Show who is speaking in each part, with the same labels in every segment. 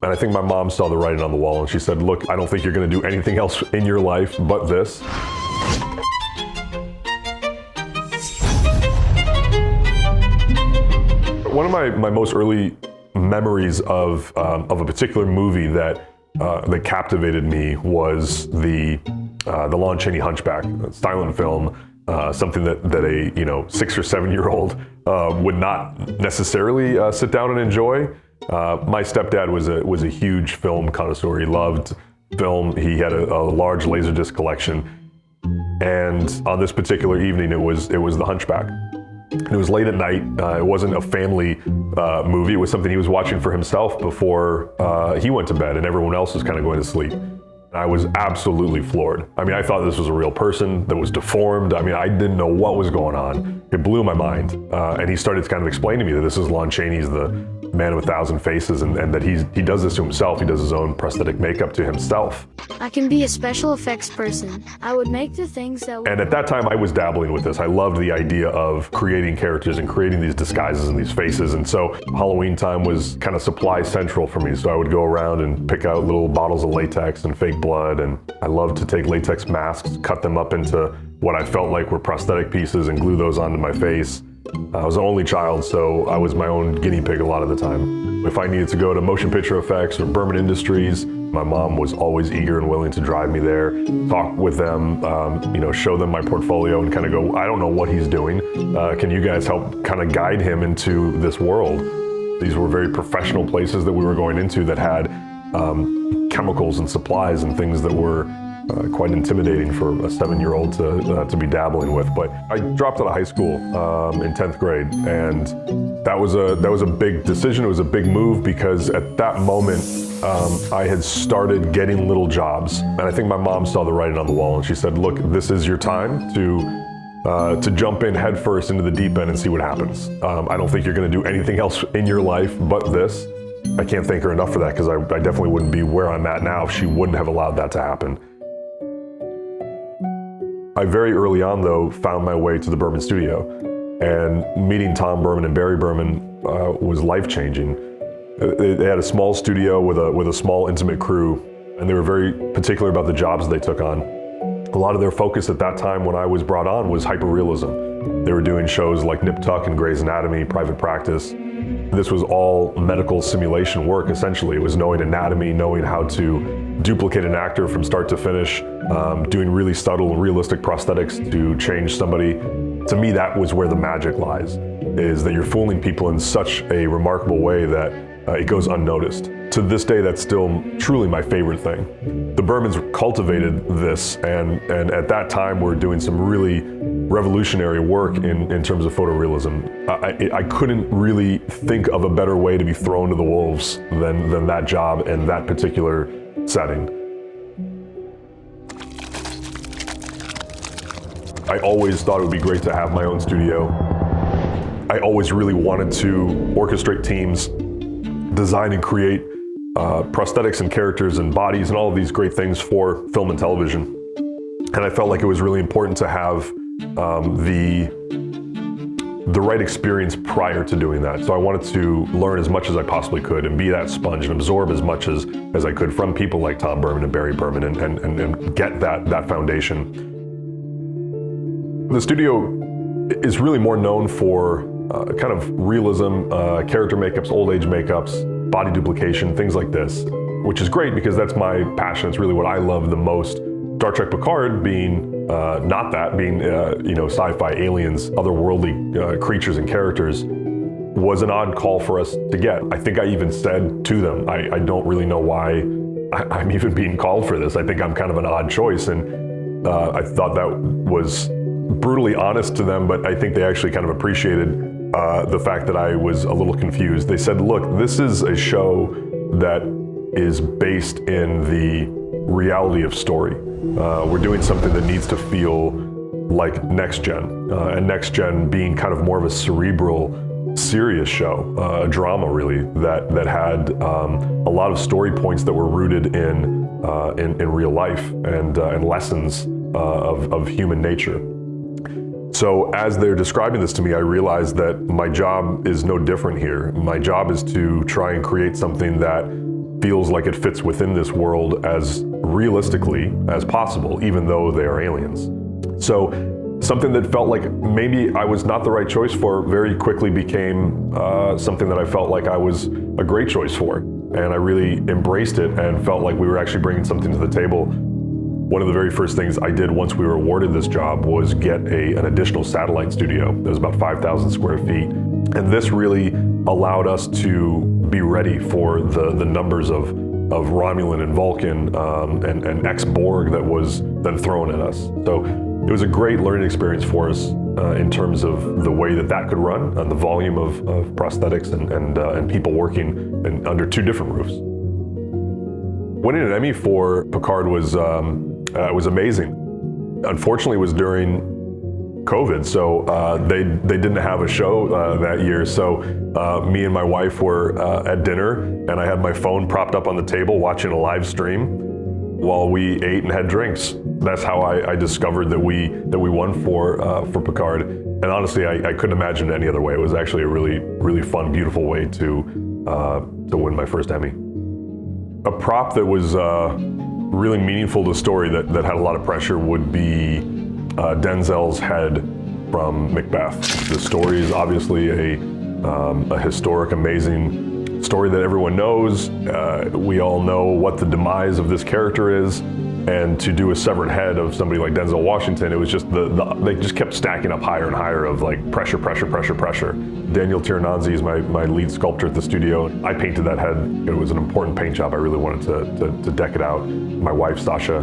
Speaker 1: And I think my mom saw the writing on the wall and she said, look, I don't think you're going to do anything else in your life but this. One of my most early memories of a particular movie that captivated me was the Lon Chaney Hunchback, a silent film, something that a 6 or 7 year old would not necessarily sit down and enjoy. My stepdad was a huge film connoisseur. He loved film. He had a large Laserdisc collection, and on this particular evening, it was The Hunchback. It was late at night. It wasn't a family movie. It was something he was watching for himself before he went to bed, and everyone else was kind of going to sleep. I was absolutely floored. I mean, I thought this was a real person that was deformed. I mean, I didn't know what was going on. It blew my mind. And he started to kind of explain to me that this is Lon Chaney's the man of 1,000 faces, and that he does this to himself. He does his own prosthetic makeup to himself.
Speaker 2: I can be a special effects person. I would make the things that...
Speaker 1: And at that time, I was dabbling with this. I loved the idea of creating characters and creating these disguises and these faces. And so Halloween time was kind of supply central for me. So I would go around and pick out little bottles of latex and fake blood. And I loved to take latex masks, cut them up into what I felt like were prosthetic pieces and glue those onto my face. I was an only child, so I was my own guinea pig a lot of the time. If I needed to go to Motion Picture Effects or Berman Industries, my mom was always eager and willing to drive me there, talk with them, show them my portfolio and kind of go, I don't know what he's doing. Can you guys help kind of guide him into this world? These were very professional places that we were going into that had chemicals and supplies and things that were quite intimidating for a 7-year-old to be dabbling with. But I dropped out of high school in 10th grade, and that was a big decision. It was a big move because at that moment I had started getting little jobs, and I think my mom saw the writing on the wall and she said, look, this is your time to jump in headfirst into the deep end and see what happens. I don't think you're going to do anything else in your life but this. I can't thank her enough for that, because I definitely wouldn't be where I'm at now if she wouldn't have allowed that to happen. I very early on, though, found my way to the Berman studio, and meeting Tom Berman and Barry Berman was life-changing. They had a small studio with a small, intimate crew, and they were very particular about the jobs they took on. A lot of their focus at that time when I was brought on was hyperrealism. They were doing shows like Nip Tuck and Grey's Anatomy, Private Practice. This was all medical simulation work, essentially. It was knowing anatomy, knowing how to duplicate an actor from start to finish, doing really subtle and realistic prosthetics to change somebody. To me, that was where the magic lies, is that you're fooling people in such a remarkable way that it goes unnoticed. To this day, that's still truly my favorite thing. The Bermans cultivated this, and at that time were doing some really revolutionary work in terms of photorealism. I couldn't really think of a better way to be thrown to the wolves than that job and that particular setting. I always thought it would be great to have my own studio. I always really wanted to orchestrate teams, design and create prosthetics and characters and bodies and all of these great things for film and television. And I felt like it was really important to have the right experience prior to doing that. So I wanted to learn as much as I possibly could and be that sponge and absorb as much as I could from people like Tom Berman and Barry Berman and get that foundation. The studio is really more known for kind of realism, character makeups, old age makeups, body duplication, things like this, which is great because that's my passion. It's really what I love the most. Star Trek Picard being not that, being sci-fi aliens, otherworldly creatures and characters, was an odd call for us to get. I think I even said to them, I don't really know why I'm even being called for this. I think I'm kind of an odd choice, and I thought that was brutally honest to them, but I think they actually kind of appreciated the fact that I was a little confused. They said, look, this is a show that is based in the reality of story. We're doing something that needs to feel like Next Gen, and Next Gen being kind of more of a cerebral, serious show, a drama really, that had a lot of story points that were rooted in real life and lessons of human nature. So as they're describing this to me, I realized that my job is no different here. My job is to try and create something that feels like it fits within this world as realistically as possible, even though they are aliens. So something that felt like maybe I was not the right choice for very quickly became something that I felt like I was a great choice for. And I really embraced it and felt like we were actually bringing something to the table. One of the very first things I did once we were awarded this job was get an additional satellite studio. It was about 5,000 square feet. And this really allowed us to be ready for the numbers of Romulan and Vulcan and ex-Borg that was then thrown at us. So it was a great learning experience for us in terms of the way that could run and the volume of prosthetics and people working under two different roofs. Winning an Emmy for Picard was amazing. Unfortunately, it was during COVID, so they didn't have a show that year. So me and my wife were at dinner, and I had my phone propped up on the table watching a live stream while we ate and had drinks. That's how I discovered that we won for Picard. And honestly, I couldn't imagine it any other way. It was actually a really fun, beautiful way to win my first Emmy. A prop that was really meaningful to the story that had a lot of pressure would be Denzel's head from Macbeth. The story is obviously a historic, amazing story that everyone knows. We all know what the demise of this character is, and to do a severed head of somebody like Denzel Washington, it was just they just kept stacking up higher and higher of like pressure. Daniel Tirananzi is my lead sculptor at the studio. I painted that head. It was an important paint job. I really wanted to deck it out. My wife, Sasha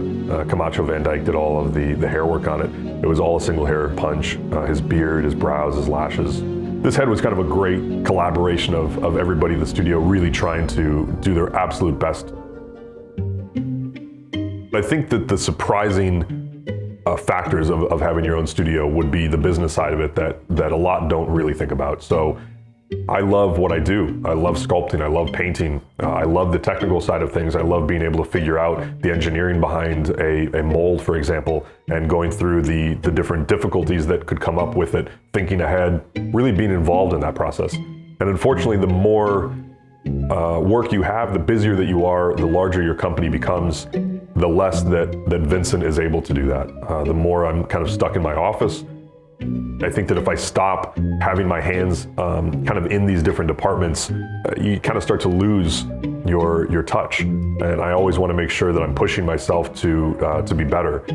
Speaker 1: Camacho Van Dyke, did all of the hair work on it. It was all a single hair punch. His beard, his brows, his lashes. This head was kind of a great collaboration of everybody in the studio really trying to do their absolute best. I think that the surprising factors of having your own studio would be the business side of it that a lot don't really think about. So I love what I do. I love sculpting. I love painting. I love the technical side of things. I love being able to figure out the engineering behind a mold, for example, and going through the different difficulties that could come up with it, thinking ahead, really being involved in that process. And unfortunately, the more work you have, the busier that you are, the larger your company becomes, the less that Vincent is able to do that. The more I'm kind of stuck in my office. I think that if I stop having my hands kind of in these different departments, you kind of start to lose your touch. And I always want to make sure that I'm pushing myself to be better.